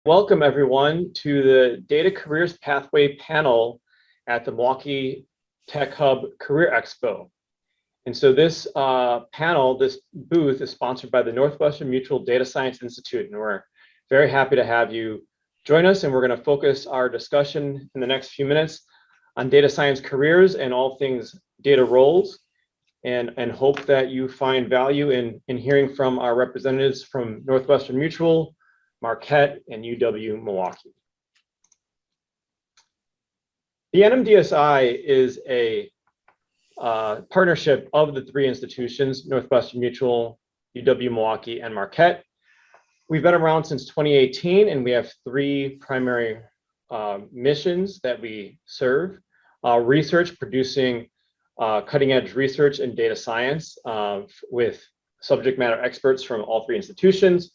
Welcome everyone to the Data Careers Pathway panel at the Milwaukee Tech Hub Career Expo. And so this panel, this booth is sponsored by the Northwestern Mutual Data Science Institute, and we're very happy to have you join us. And we're going to focus our discussion in the next few minutes on data science careers and all things data roles, and hope that you find value in hearing from our representatives from Northwestern Mutual, Marquette, and UW-Milwaukee. The NMDSI is a partnership of the three institutions, Northwestern Mutual, UW-Milwaukee, and Marquette. We've been around since 2018, and we have three primary missions that we serve. Research, producing cutting-edge research in data science with subject matter experts from all three institutions.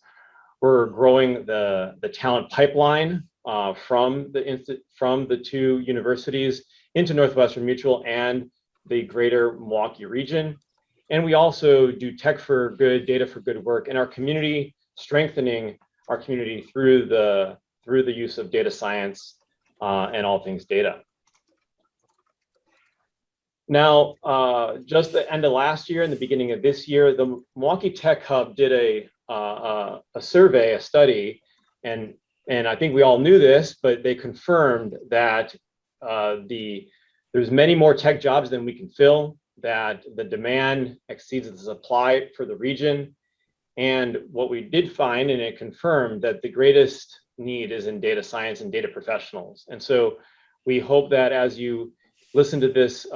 We're growing the talent pipeline from the two universities into Northwestern Mutual and the greater Milwaukee region. And we also do tech for good, data for good work in our community, strengthening our community through the use of data science and all things data. Now, just the end of last year and the beginning of this year, the Milwaukee Tech Hub did a survey, a study, and I think we all knew this, but they confirmed that there's many more tech jobs than we can fill, that the demand exceeds the supply for the region. And what we did find, and it confirmed, that the greatest need is in data science and data professionals. And so we hope that as you listen to this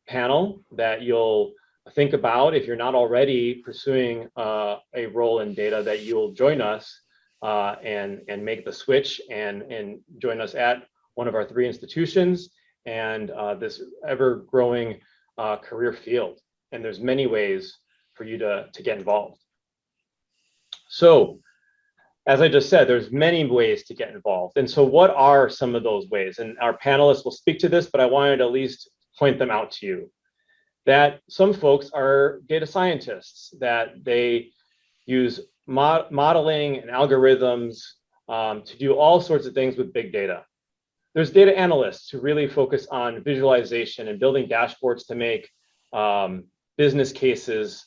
panel, that you'll think about, if you're not already pursuing a role in data, that you'll join us and make the switch and join us at one of our three institutions and this ever-growing career field. And there's many ways for you to get involved. So, as I just said, there's many ways to get involved. And so what are some of those ways? And our panelists will speak to this, but I wanted to at least point them out to you. That some folks are data scientists, that they use modeling and algorithms to do all sorts of things with big data. There's data analysts who really focus on visualization and building dashboards to make business cases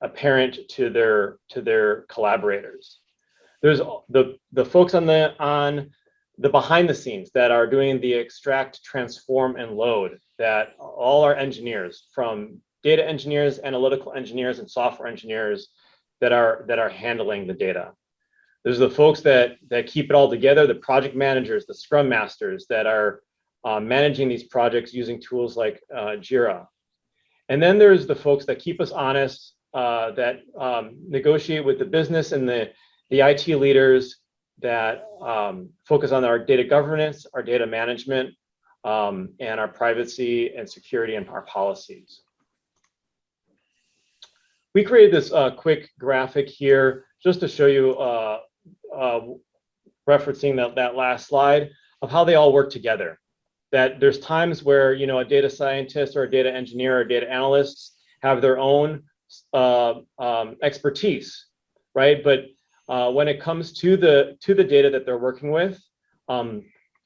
apparent to their collaborators. There's the folks on the behind the scenes that are doing the extract, transform, and load, that all our engineers, from data engineers, analytical engineers, and software engineers that are handling the data. There's the folks that keep it all together, the project managers, the scrum masters that are managing these projects using tools like Jira. And then there's the folks that keep us honest, that negotiate with the business and the IT leaders, that focus on our data governance, our data management, and our privacy and security and our policies. We created this quick graphic here just to show you, referencing that last slide, of how they all work together. That there's times where, you know, a data scientist or a data engineer or data analysts have their own expertise, right? But when it comes to the data that they're working with,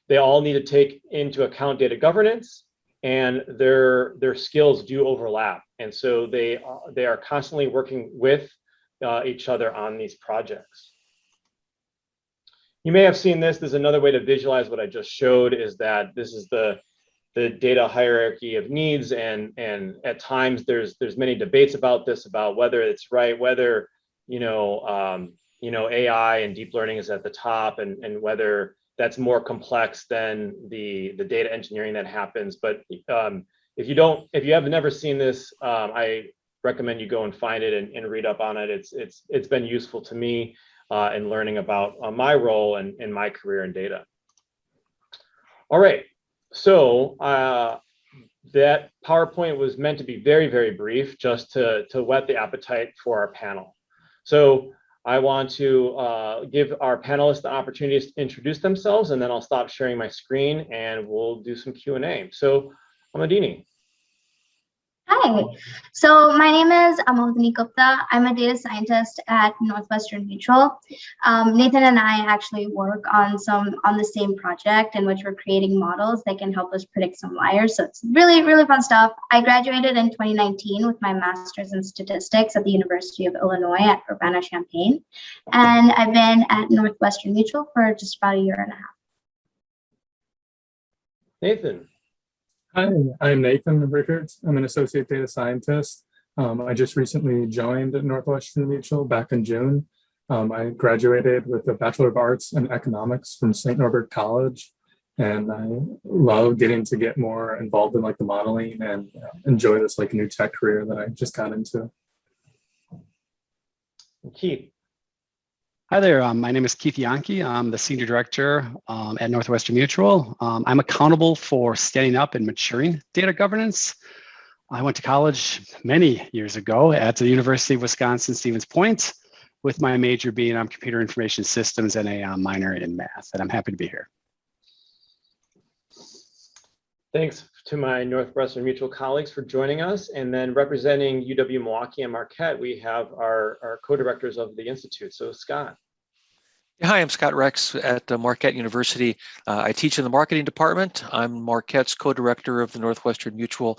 they all need to take into account data governance, and their skills do overlap. And so they are constantly working with each other on these projects. You may have seen this. There's another way to visualize what I just showed, is that this is the data hierarchy of needs, and at times there's many debates about this, about whether it's right, whether AI and deep learning is at the top, and whether that's more complex than the data engineering that happens. But if you have never seen this, I recommend you go and find it and read up on it. It's been useful to me in learning about my role and my career in data. All right, so that PowerPoint was meant to be very, very brief, just to whet the appetite for our panel. So I want to give our panelists the opportunity to introduce themselves, and then I'll stop sharing my screen and we'll do some Q&A. So, Amadini. Hi, Hi, so my name is Amodini Gupta. I'm a data scientist at Northwestern Mutual. Nathan and I actually work on the same project in which we're creating models that can help us predict some liars. So it's really, really fun stuff. I graduated in 2019 with my master's in statistics at the University of Illinois at Urbana-Champaign. And I've been at Northwestern Mutual for just about a year and a half. Nathan. Hi, I'm Nathan Rickards. I'm an associate data scientist. I just recently joined Northwestern Mutual back in June. I graduated with a Bachelor of Arts in Economics from St. Norbert College, and I love getting to get more involved in like the modeling and enjoy this like new tech career that I just got into. Keith. Hi there, my name is Keith Yankee. I'm the Senior Director at Northwestern Mutual. I'm accountable for standing up and maturing data governance. I went to college many years ago at the University of Wisconsin-Stevens Point, with my major being computer information systems and a minor in math, and I'm happy to be here. Thanks to my Northwestern Mutual colleagues for joining us. And then representing UW-Milwaukee and Marquette, we have our co-directors of the Institute. So Scott. Hi, I'm Scott Rex at Marquette University. I teach in the marketing department. I'm Marquette's co-director of the Northwestern Mutual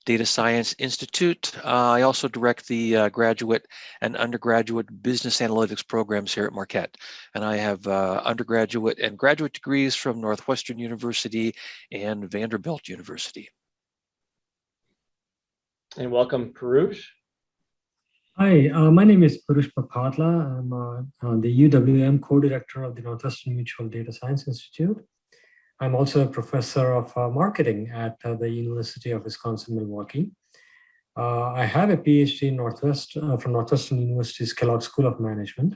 Data Science Institute. I also direct the graduate and undergraduate business analytics programs here at Marquette. And I have undergraduate and graduate degrees from Northwestern University and Vanderbilt University. And welcome, Parush. Hi, my name is Parush Papatla. I'm the UWM co-director of the Northwestern Mutual Data Science Institute. I'm also a professor of marketing at the University of Wisconsin-Milwaukee. I have a PhD from Northwestern University's Kellogg School of Management.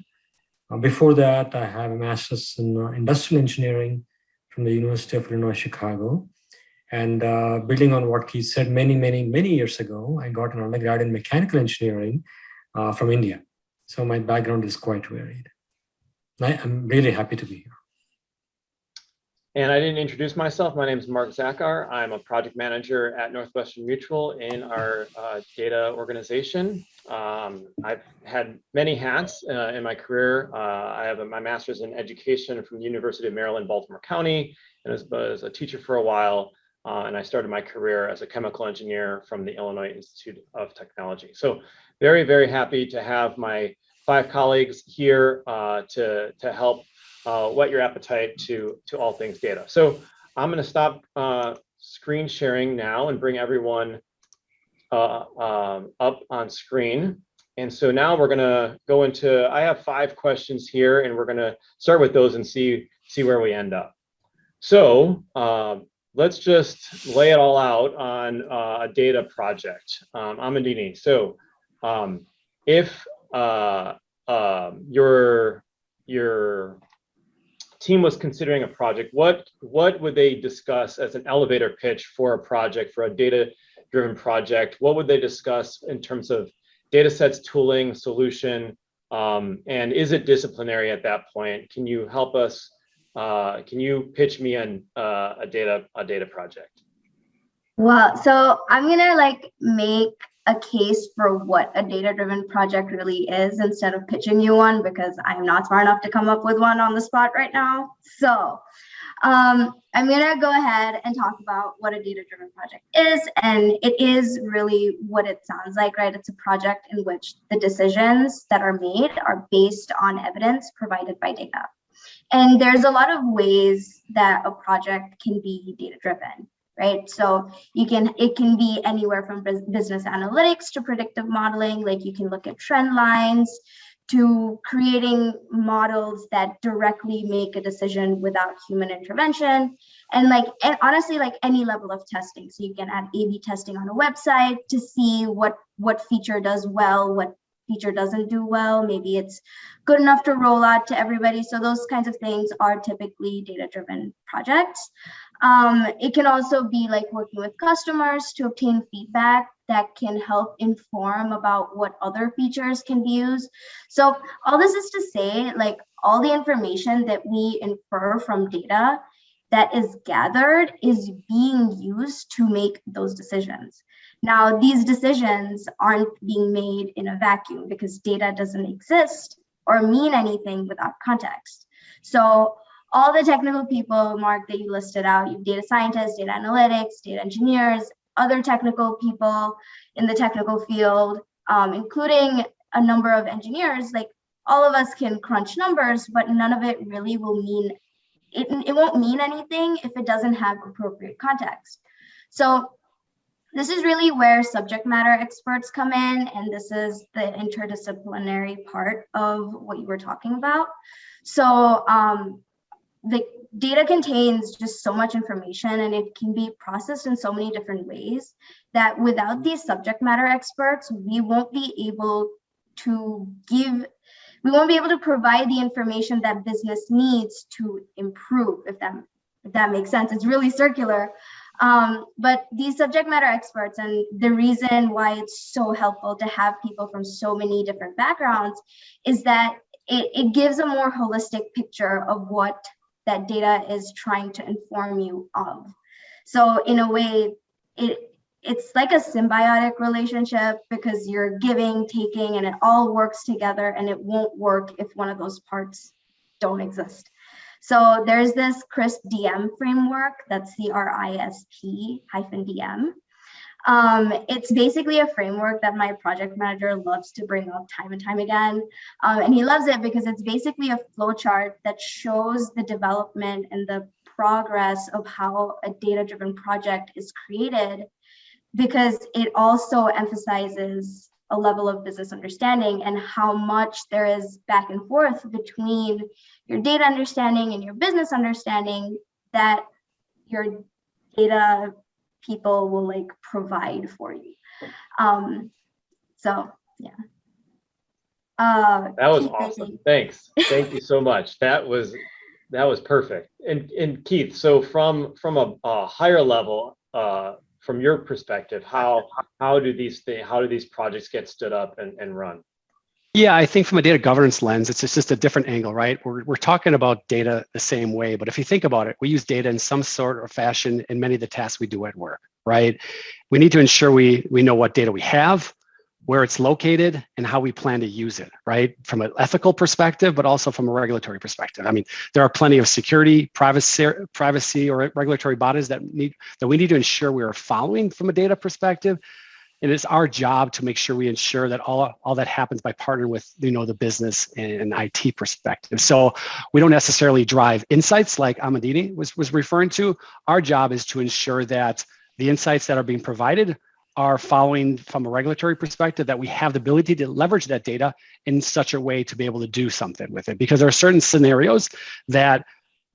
Before that, I have a master's in industrial engineering from the University of Illinois, Chicago. And building on what Keith said many years ago, I got an undergrad in mechanical engineering from India. So my background is quite varied. I'm really happy to be here. And I didn't introduce myself. My name is Mark Zakar. I'm a project manager at Northwestern Mutual in our data organization. I've had many hats in my career. I have my master's in education from the University of Maryland, Baltimore County, and was a teacher for a while. And I started my career as a chemical engineer from the Illinois Institute of Technology. So very, very happy to have my 5 colleagues here to help whet your appetite to all things data. So I'm going to stop screen sharing now and bring everyone up on screen. And so now we're going to go into, I have 5 questions here, and we're going to start with those and see where we end up. So let's just lay it all out on a data project. Amandini, so if your team was considering a project, what would they discuss as an elevator pitch for a project, for a data-driven project? What would they discuss in terms of data sets, tooling, solution, and is it disciplinary at that point? Can you help us? Can you pitch me on a data project? Well, so I'm gonna make a case for what a data-driven project really is instead of pitching you one, because I'm not smart enough to come up with one on the spot right now. So I'm gonna go ahead and talk about what a data-driven project is, and it is really what it sounds like, right? It's a project in which the decisions that are made are based on evidence provided by data. And there's a lot of ways that a project can be data-driven, right? So it can be anywhere from business analytics to predictive modeling. Like you can look at trend lines to creating models that directly make a decision without human intervention. And honestly, any level of testing. So you can add A/B testing on a website to see what feature does well, what feature doesn't do well. Maybe it's good enough to roll out to everybody. So those kinds of things are typically data-driven projects. It can also be like working with customers to obtain feedback that can help inform about what other features can be used. So all this is to say, all the information that we infer from data that is gathered is being used to make those decisions. Now, these decisions aren't being made in a vacuum because data doesn't exist or mean anything without context. So all the technical people, Mark, that you listed out, you have data scientists, data analytics, data engineers, other technical people in the technical field, including a number of engineers, like all of us can crunch numbers, but none of it really will mean, it won't mean anything if it doesn't have appropriate context. So this is really where subject matter experts come in, and this is the interdisciplinary part of what you were talking about. So the data contains just so much information, and it can be processed in so many different ways that without these subject matter experts, we won't be able to provide the information that business needs to improve, if that makes sense. It's really circular. But these subject matter experts, and the reason why it's so helpful to have people from so many different backgrounds, is that it gives a more holistic picture of what that data is trying to inform you of. So in a way, it's like a symbiotic relationship because you're giving, taking, and it all works together, and it won't work if one of those parts don't exist. So there's this CRISP-DM framework, that's CRISP-DM. It's basically a framework that my project manager loves to bring up time and time again. And he loves it because it's basically a flowchart that shows the development and the progress of how a data-driven project is created, because it also emphasizes a level of business understanding and how much there is back and forth between your data understanding and your business understanding that your data people will like provide for you. So yeah. That was awesome. Thanks. Thank you so much. That was perfect. And Keith, so from a higher level, from your perspective, how do these projects get stood up and run? Yeah, I think from a data governance lens, it's just a different angle, right? We're talking about data the same way, but if you think about it, we use data in some sort or fashion in many of the tasks we do at work, right? We need to ensure we know what data we have, where it's located, and how we plan to use it, right? From an ethical perspective, but also from a regulatory perspective. I mean, there are plenty of security, privacy or regulatory bodies that we need to ensure we are following from a data perspective. It is our job to make sure we ensure that all that happens by partnering with the business and IT perspective. So we don't necessarily drive insights like Amadini was referring to. Our job is to ensure that the insights that are being provided are following from a regulatory perspective, that we have the ability to leverage that data in such a way to be able to do something with it. Because there are certain scenarios that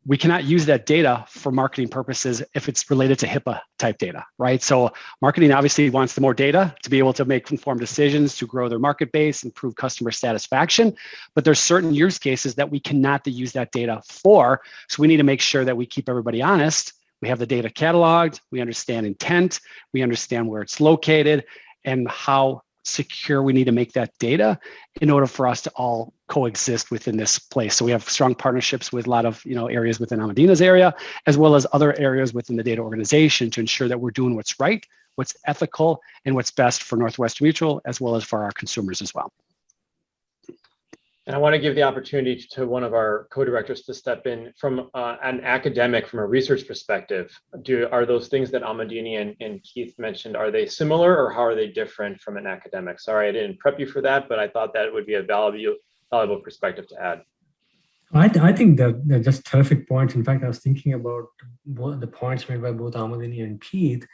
we cannot use that data for marketing purposes if it's related to HIPAA type data, right? So marketing obviously wants the more data to be able to make informed decisions, to grow their market base, improve customer satisfaction. But there's certain use cases that we cannot use that data for. So we need to make sure that we keep everybody honest. We have the data cataloged, we understand intent, we understand where it's located, and how secure we need to make that data in order for us to all coexist within this place. So we have strong partnerships with a lot of areas within Amadina's area, as well as other areas within the data organization, to ensure that we're doing what's right, what's ethical, and what's best for Northwestern Mutual, as well as for our consumers as well. And I want to give the opportunity to one of our co-directors to step in from an academic, from a research perspective. Are those things that Amadini and Keith mentioned, are they similar, or how are they different from an academic? Sorry, I didn't prep you for that, but I thought that would be a valuable perspective to add. I think that they're just terrific points. In fact, I was thinking about the points made by both Amadini and Keith.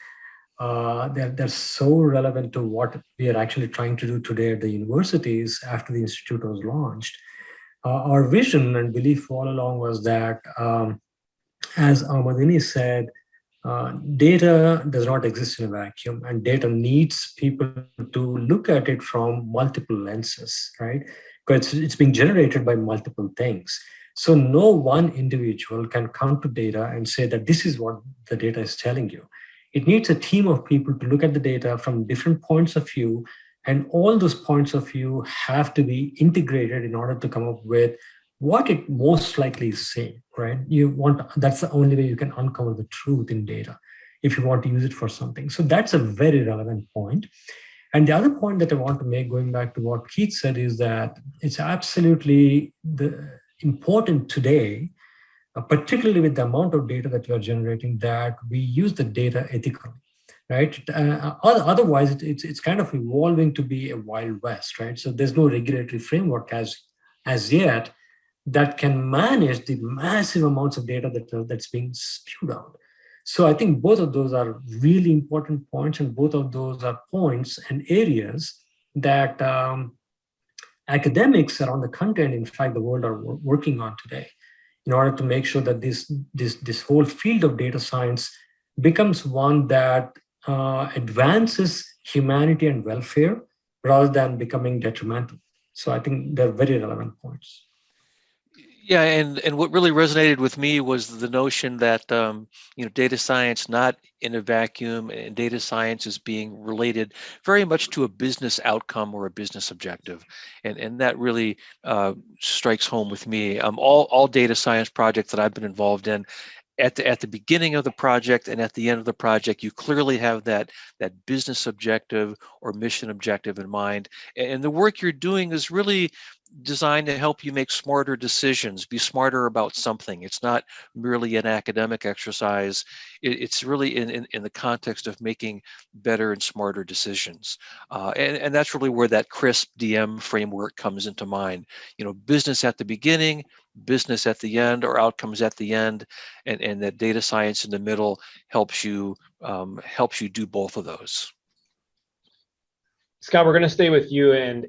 They're so relevant to what we are actually trying to do today at the universities after the institute was launched. Our vision and belief all along was that, as Amadini said, data does not exist in a vacuum, and data needs people to look at it from multiple lenses, right? Because it's being generated by multiple things. So no one individual can come to data and say that this is what the data is telling you. It needs a team of people to look at the data from different points of view, and all those points of view have to be integrated in order to come up with what it most likely is saying, right? That's the only way you can uncover the truth in data. if you want to use it for something. So that's a very relevant point. And the other point that I want to make, going back to what Keith said, is that it's absolutely important today, particularly with the amount of data that we are generating, that we use the data ethically, right? Otherwise, it's kind of evolving to be a Wild West, right? So there's no regulatory framework as yet that can manage the massive amounts of data that's being spewed out. So I think both of those are really important points, and both of those are points and areas that academics around the country and in fact the world are working on today, in order to make sure that this whole field of data science becomes one that advances humanity and welfare rather than becoming detrimental. So I think they're very relevant points. Yeah, and what really resonated with me was the notion that data science not in a vacuum, and data science is being related very much to a business outcome or a business objective, and that really strikes home with me. All data science projects that I've been involved in, at the beginning of the project and at the end of the project, you clearly have that business objective or mission objective in mind, and the work you're doing is really designed to help you make smarter decisions, be smarter about something. It's not merely an academic exercise. It's really in the context of making better and smarter decisions. And that's really where that CRISP DM framework comes into mind. Business at the beginning, business at the end, or outcomes at the end, and that data science in the middle helps you do both of those. Scott, we're going to stay with you, and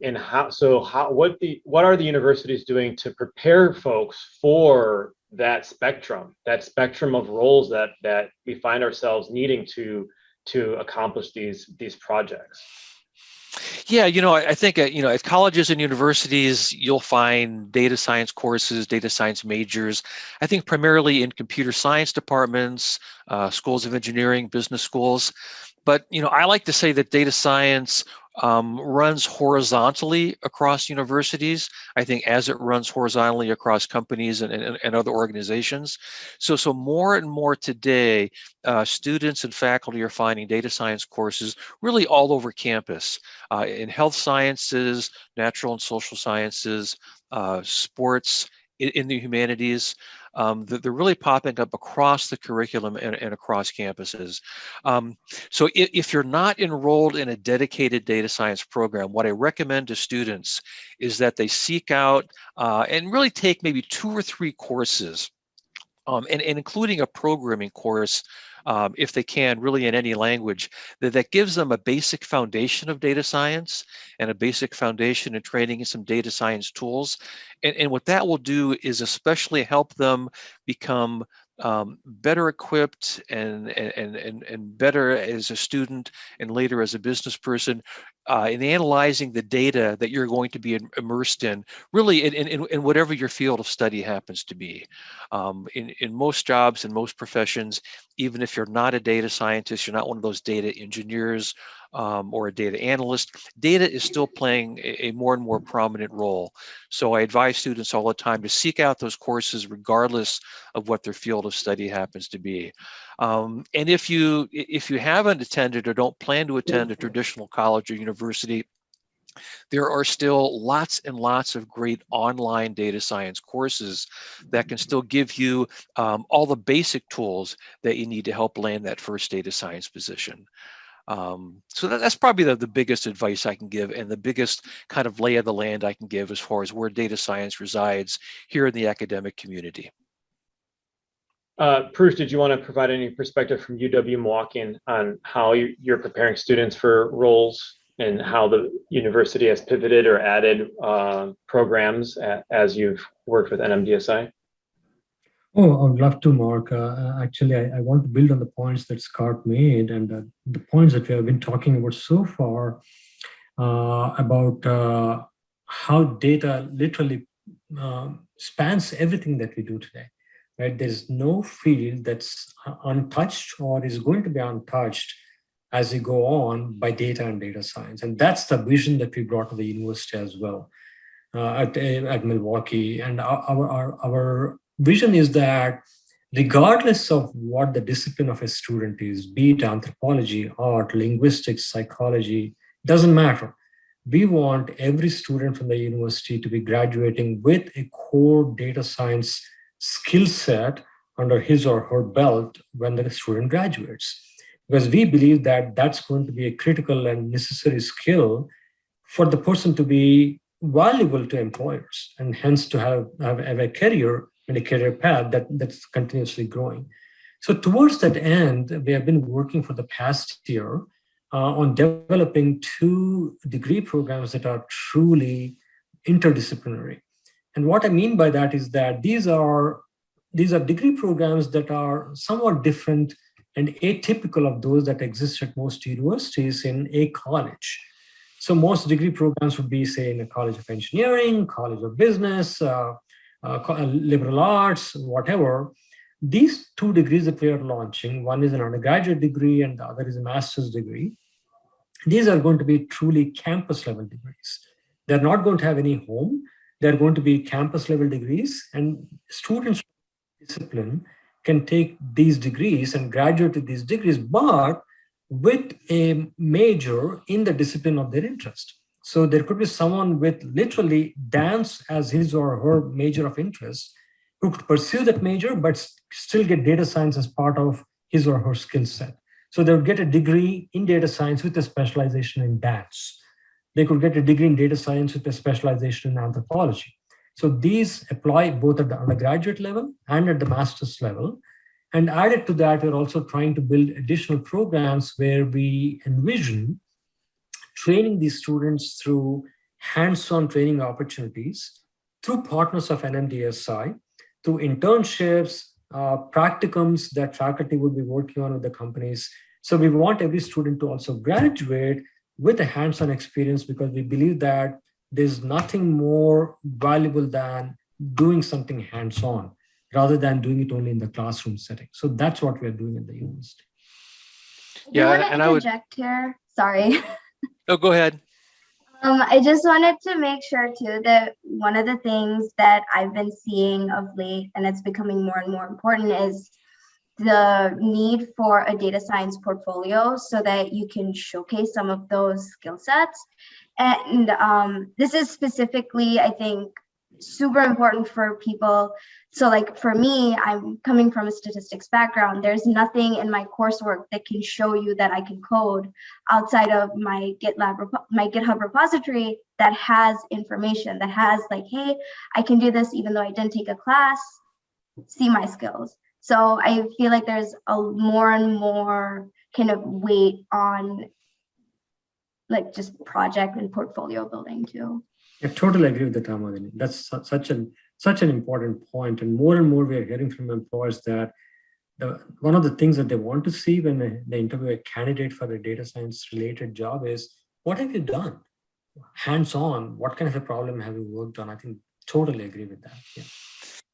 what are the universities doing to prepare folks for that spectrum of roles that we find ourselves needing to accomplish these projects? Yeah, I think at colleges and universities, you'll find data science courses, data science majors. I think primarily in computer science departments, schools of engineering, business schools. But I like to say that data science runs horizontally across universities, I think, as it runs horizontally across companies and other organizations. So more and more today, students and faculty are finding data science courses really all over campus, in health sciences, natural and social sciences, sports, in the humanities. They're really popping up across the curriculum and across campuses. So if you're not enrolled in a dedicated data science program, what I recommend to students is that they seek out and really take maybe 2 or 3 courses, and including a programming course, if they can, really in any language, that gives them a basic foundation of data science and a basic foundation in training in some data science tools. And what that will do is especially help them become better equipped and better as a student and later as a business person in analyzing the data that you're going to be immersed in, really in whatever your field of study happens to be. In most jobs, in most professions, even if you're not a data scientist, you're not one of those data engineers or a data analyst, data is still playing a more and more prominent role. So I advise students all the time to seek out those courses regardless of what their field of study happens to be. And if you haven't attended or don't plan to attend a traditional college or university, there are still lots and lots of great online data science courses that can still give you all the basic tools that you need to help land that first data science position. So that's probably the biggest advice I can give, and the biggest kind of lay of the land I can give as far as where data science resides here in the academic community. Prush, did you want to provide any perspective from UW-Milwaukee on how you're preparing students for roles and how the university has pivoted or added programs as you've worked with NMDSI? Oh, I would love to, Mark. Actually, I want to build on the points that Scott made and the points that we have been talking about so far about how data literally spans everything that we do today. Right? There's no field that's untouched or is going to be untouched as we go on by data and data science. And that's the vision that we brought to the university as well at Milwaukee. And our vision is that regardless of what the discipline of a student is, be it anthropology, art, linguistics, psychology, doesn't matter. We want every student from the university to be graduating with a core data science skill set under his or her belt when the student graduates. Because we believe that that's going to be a critical and necessary skill for the person to be valuable to employers and hence to have a career and a career path that's continuously growing. So towards that end, we have been working for the past year on developing 2 degree programs that are truly interdisciplinary. And what I mean by that is that these are degree programs that are somewhat different and atypical of those that exist at most universities in a college. So most degree programs would be, say, in a College of Engineering, College of Business, liberal arts, whatever. These 2 degrees that we are launching, one is an undergraduate degree and the other is a master's degree. These are going to be truly campus level degrees. They're not going to have any home. They're going to be campus level degrees, and students with discipline can take these degrees and graduate with these degrees, but with a major in the discipline of their interest. So there could be someone with literally dance as his or her major of interest who could pursue that major, but still get data science as part of his or her skill set. So they would get a degree in data science with a specialization in dance. They could get a degree in data science with a specialization in anthropology. So these apply both at the undergraduate level and at the master's level. And added to that, we're also trying to build additional programs where we envision training these students through hands-on training opportunities, through partners of NMDSI, through internships, practicums that faculty would be working on with the companies. So we want every student to also graduate with a hands-on experience, because we believe that there's nothing more valuable than doing something hands-on rather than doing it only in the classroom setting. So that's what we're doing at the university. Yeah, and I would interject here. Sorry. Oh, go ahead. I just wanted to make sure too that one of the things that I've been seeing of late, and it's becoming more and more important, is the need for a data science portfolio so that you can showcase some of those skill sets. And this is specifically, I think, super important for people. So like for me, I'm coming from a statistics background. There's nothing in my coursework that can show you that I can code outside of my GitHub repository that has information, that has like, hey, I can do this even though I didn't take a class, see my skills. So I feel like there's a more and more kind of weight on like just project and portfolio building too. I totally agree with that, Amadini. That's such an important point. And more we are hearing from employers that one of the things that they want to see when they interview a candidate for a data science related job is, what have you done? Hands-on, what kind of a problem have you worked on? I think totally agree with that. Yeah.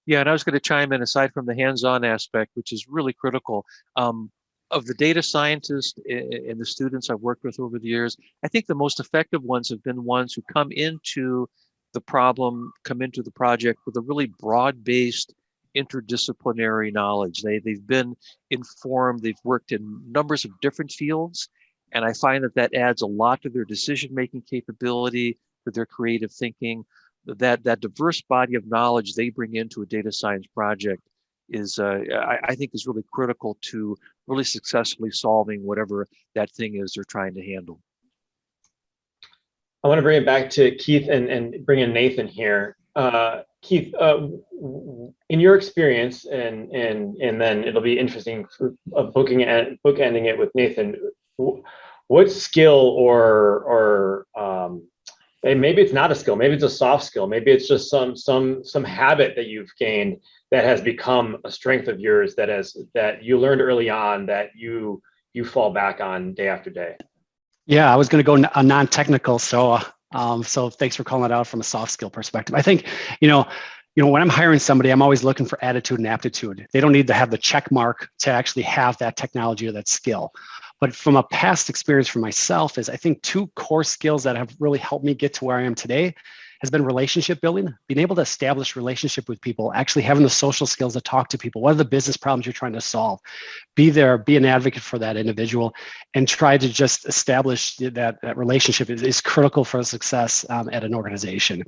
Yeah, and I was going to chime in, aside from the hands-on aspect, which is really critical, of the data scientists and the students I've worked with over the years, I think the most effective ones have been ones who come into the project with a really broad-based interdisciplinary knowledge. They've been informed, they've worked in numbers of different fields, and I find that adds a lot to their decision-making capability, to their creative thinking. That diverse body of knowledge they bring into a data science project is, I think, is really critical to really successfully solving whatever that thing is they're trying to handle. I want to bring it back to Keith and bring in Nathan here. Keith, in your experience, and then it'll be interesting for bookending it with Nathan. What skill or and maybe it's not a skill, maybe it's a soft skill, maybe it's just some habit that you've gained that has become a strength of yours, that you learned early on, that you fall back on day after day? Yeah, I was going to go a non-technical, so thanks for calling it out from a soft skill perspective. I think, when I'm hiring somebody, I'm always looking for attitude and aptitude. They don't need to have the check mark to actually have that technology or that skill. But from a past experience for myself is, I think, 2 core skills that have really helped me get to where I am today has been relationship building, being able to establish relationship with people, actually having the social skills to talk to people. What are the business problems you're trying to solve? Be there, be an advocate for that individual, and try to just establish that relationship is critical for success at an organization.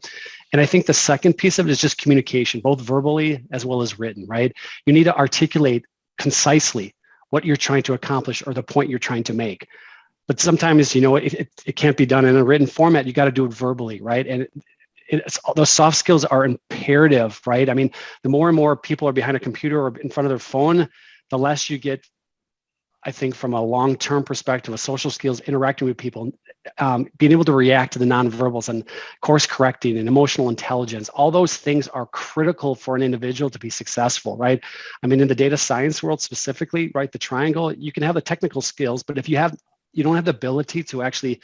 And I think the second piece of it is just communication, both verbally as well as written, right? You need to articulate concisely what you're trying to accomplish or the point you're trying to make. But sometimes, it can't be done in a written format. You got to do it verbally, right? And those soft skills are imperative, right? I mean, the more and more people are behind a computer or in front of their phone, the less you get, I think, from a long-term perspective of social skills, interacting with people, being able to react to the nonverbals and course correcting and emotional intelligence. All those things are critical for an individual to be successful, right? I mean, in the data science world specifically, right, the triangle, you can have the technical skills, but if you don't have the ability to actually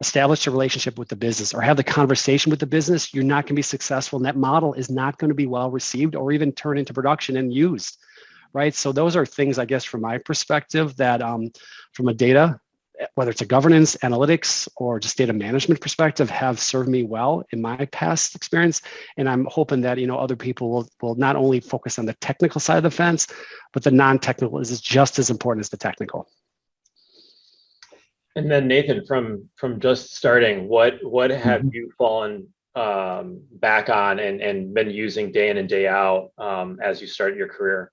establish a relationship with the business or have the conversation with the business, you're not going to be successful. And that model is not going to be well received or even turned into production and used, right? So those are things, I guess, from my perspective that from a data, whether it's a governance, analytics, or just data management perspective, have served me well in my past experience. And I'm hoping that, other people will not only focus on the technical side of the fence, but the non-technical is just as important as the technical. And then Nathan, from just starting, what have you fallen back on and been using day in and day out as you start your career?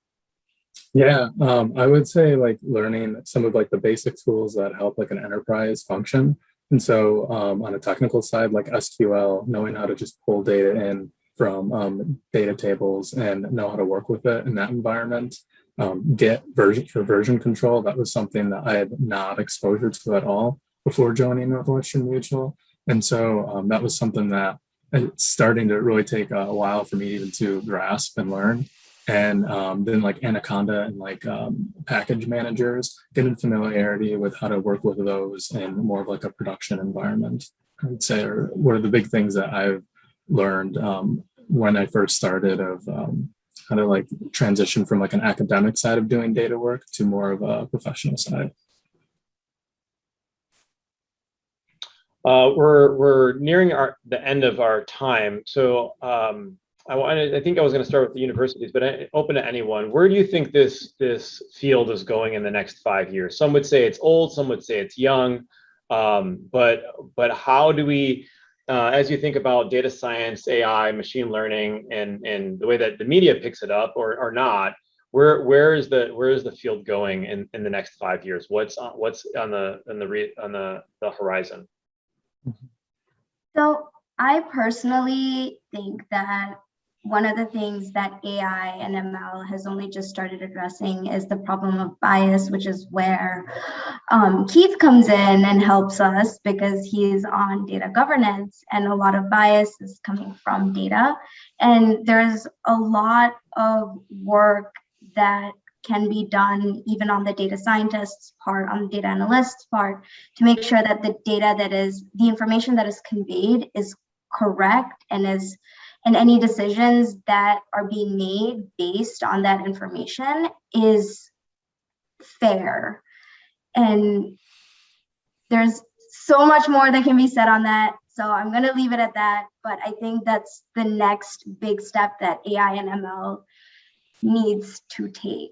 Yeah, I would say like learning some of like the basic tools that help like an enterprise function. And so on a technical side, like SQL, knowing how to just pull data in from data tables and know how to work with it in that environment. Git version control, that was something that I had not exposure to at all before joining Northwestern Mutual. And so that was something that it's starting to really take a while for me even to grasp and learn. And then like Anaconda and like package managers, getting familiarity with how to work with those in more of like a production environment, I would say, are one of the big things that I've learned when I first started of how to like transition from like an academic side of doing data work to more of a professional side. We're nearing the end of our time. So I think I was going to start with the universities, but open to anyone. Where do you think this field is going in the next 5 years? Some would say it's old, some would say it's young, but how do we, as you think about data science, AI, machine learning, and the way that the media picks it up or not, where is the field going in the next 5 years? What's on the horizon? So I personally think that one of the things that AI and ML has only just started addressing is the problem of bias, which is where Keith comes in and helps us because he's on data governance, and a lot of bias is coming from data. And there's a lot of work that can be done even on the data scientist's part, on the data analyst's part, to make sure that the data the information that is conveyed is correct and any decisions that are being made based on that information is fair. And there's so much more that can be said on that. So I'm going to leave it at that. But I think that's the next big step that AI and ML needs to take.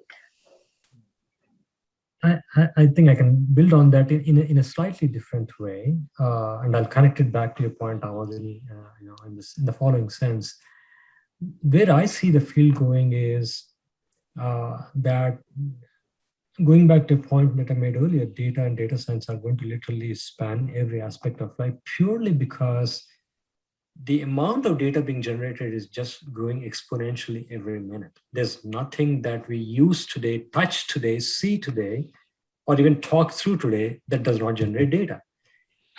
I think I can build on that in a slightly different way, and I'll connect it back to your point, Awad, in the following sense. Where I see the field going is that, going back to a point that I made earlier, data and data science are going to literally span every aspect of life, purely because the amount of data being generated is just growing exponentially every minute. There's nothing that we use today, touch today, see today, or even talk through today that does not generate data.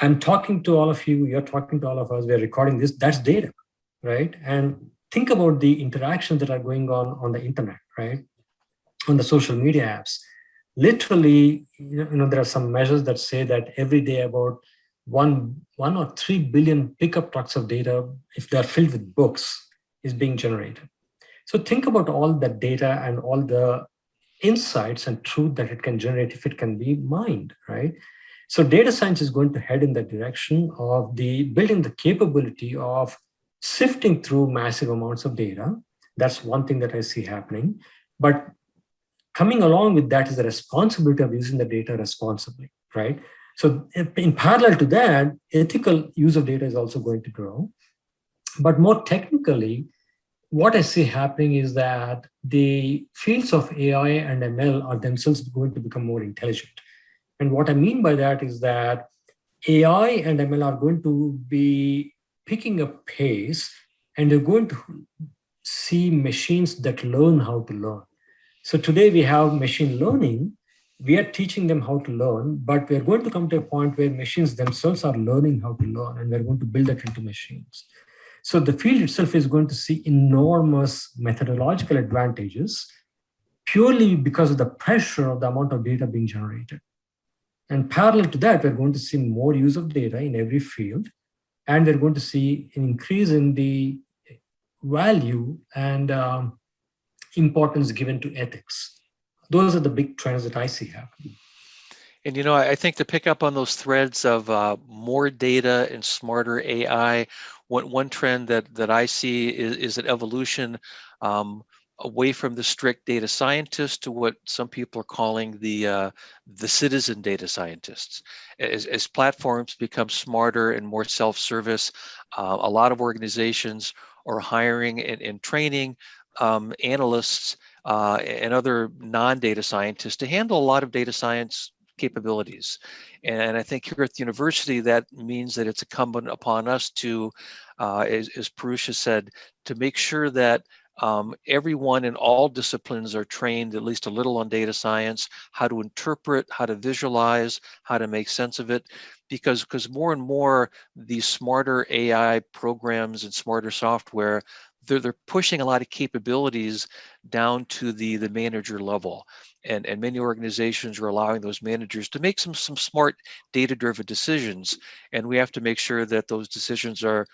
I'm talking to all of you, you're talking to all of us, we're recording this, that's data, right? And think about the interactions that are going on the internet, right? On the social media apps. Literally, there are some measures that say that every day about 1 or 3 billion pickup trucks of data, if they're filled with books, is being generated. So think about all that data and all the insights and truth that it can generate if it can be mined, right? So data science is going to head in the direction of building the capability of sifting through massive amounts of data. That's one thing that I see happening. But coming along with that is the responsibility of using the data responsibly, right? So in parallel to that, ethical use of data is also going to grow. But more technically, what I see happening is that the fields of AI and ML are themselves going to become more intelligent. And what I mean by that is that AI and ML are going to be picking up pace, and you're going to see machines that learn how to learn. So today we have machine learning. We are teaching them how to learn, but we're going to come to a point where machines themselves are learning how to learn, and we're going to build that into machines. So the field itself is going to see enormous methodological advantages purely because of the pressure of the amount of data being generated. And parallel to that, we're going to see more use of data in every field, and we're going to see an increase in the value and importance given to ethics. Those are the big trends that I see happening. And I think to pick up on those threads of more data and smarter AI, one trend that I see is an evolution away from the strict data scientist to what some people are calling the citizen data scientists. As platforms become smarter and more self-service, a lot of organizations are hiring and training analysts and other non-data scientists to handle a lot of data science capabilities. And I think here at the university, that means that it's incumbent upon us to, as Purusha said, to make sure that everyone in all disciplines are trained at least a little on data science, how to interpret, how to visualize, how to make sense of it, because more and more these smarter AI programs and smarter software, they're pushing a lot of capabilities down to the manager level. And many organizations are allowing those managers to make some smart data-driven decisions. And we have to make sure that those decisions are,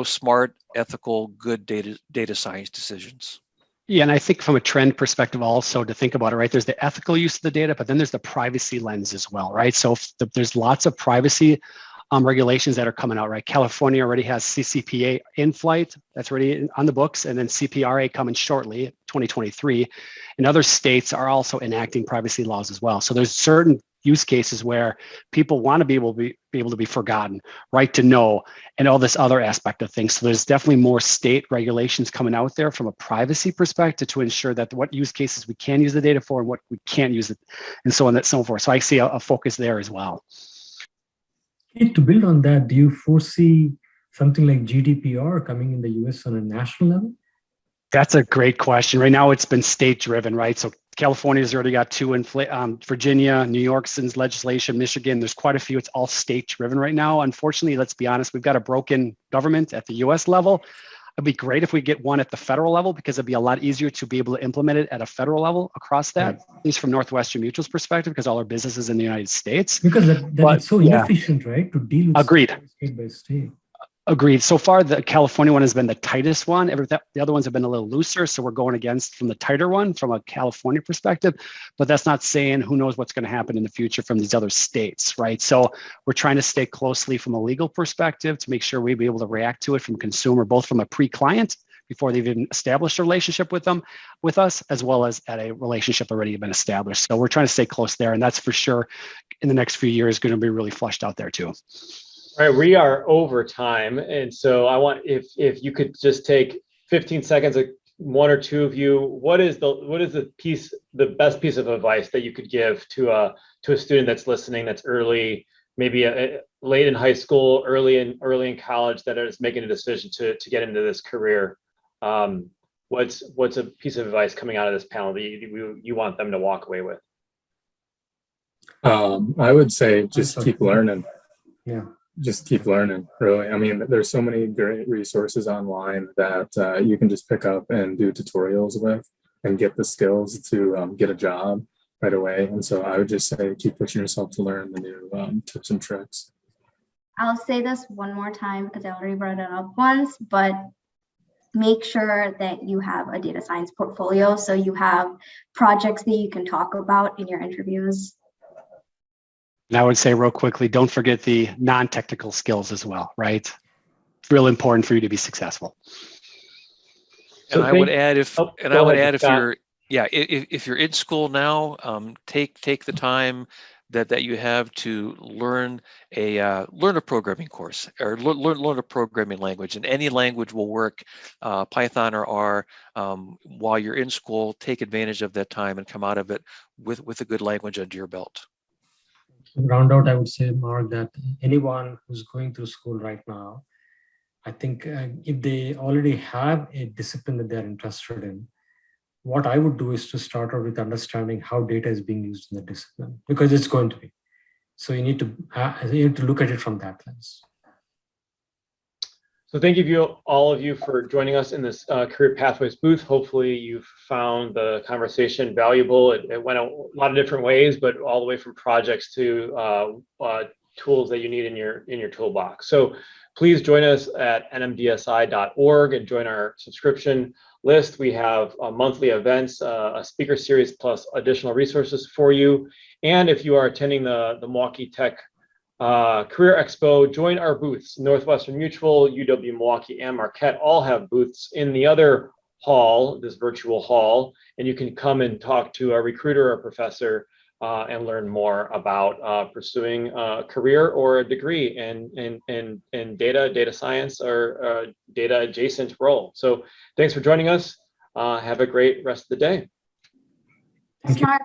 smart, ethical, good data science decisions. Yeah, and I think from a trend perspective also to think about it, right? There's the ethical use of the data, but then there's the privacy lens as well, right? So there's lots of privacy regulations that are coming out, right? California already has CCPA in flight, that's already on the books, and then CPRA coming shortly, 2023. And other states are also enacting privacy laws as well. So there's certain use cases where people want to be able to be forgotten, right to know, and all this other aspect of things. So there's definitely more state regulations coming out there from a privacy perspective to ensure that what use cases we can use the data for and what we can't use it, and so on and so forth. So I see a focus there as well. To build on that, do you foresee something like GDPR coming in the US on a national level? That's a great question. Right now, it's been state driven, right? So California's already got two in Virginia, New York's in legislation, Michigan, there's quite a few. It's all state driven right now. Unfortunately, let's be honest, we've got a broken government at the US level. It'd be great if we get one at the federal level, because it'd be a lot easier to be able to implement it at a federal level across that, at least from Northwestern Mutual's perspective, because all our business is in the United States. Because that's so inefficient, right? To deal with Agreed. State by state. Agreed. So far, the California one has been the tightest one. The other ones have been a little looser. So we're going against from the tighter one from a California perspective, but that's not saying who knows what's going to happen in the future from these other states, right? So we're trying to stay closely from a legal perspective to make sure we be able to react to it from consumer, both from a pre-client before they've even established a relationship with us, as well as at a relationship already been established. So we're trying to stay close there. And that's for sure in the next few years going to be really flushed out there too. All right, we are over time, and so I want if you could just take 15 seconds, one or two of you, what is the best piece of advice that you could give to a student that's listening, that's early, maybe late in high school, early in college, that is making a decision to get into this career? What's a piece of advice coming out of this panel that you want them to walk away with? I would say just keep learning. Yeah. Just keep learning, really. I mean, there's so many great resources online that you can just pick up and do tutorials with and get the skills to get a job right away. And so I would just say keep pushing yourself to learn the new tips and tricks. I'll say this one more time because I already brought it up once, but make sure that you have a data science portfolio so you have projects that you can talk about in your interviews. And I would say real quickly, don't forget the non-technical skills as well, right? real important for you to be successful. And I would add if Scott. you're, yeah, if you're in school now, take the time that you have to learn a programming course or learn a programming language, and any language will work, Python or R. While you're in school, take advantage of that time and come out of it with a good language under your belt. To round out, I would say, Mark, that anyone who's going through school right now, I think if they already have a discipline that they're interested in, what I would do is to start out with understanding how data is being used in the discipline, because it's going to be. So you need to look at it from that lens. So thank you all of you for joining us in this Career Pathways booth. Hopefully you found the conversation valuable. It went a lot of different ways, but all the way from projects to tools that you need in your toolbox. So please join us at nmdsi.org and join our subscription list. We have monthly events, a speaker series, plus additional resources for you. And if you are attending the Milwaukee Tech Career Expo, join our booths. Northwestern Mutual, UW Milwaukee, and Marquette all have booths in the other hall, this virtual hall, and you can come and talk to a recruiter or a professor and learn more about pursuing a career or a degree in data science or data adjacent role. So thanks for joining us. Have a great rest of the day. Thanks, Mark.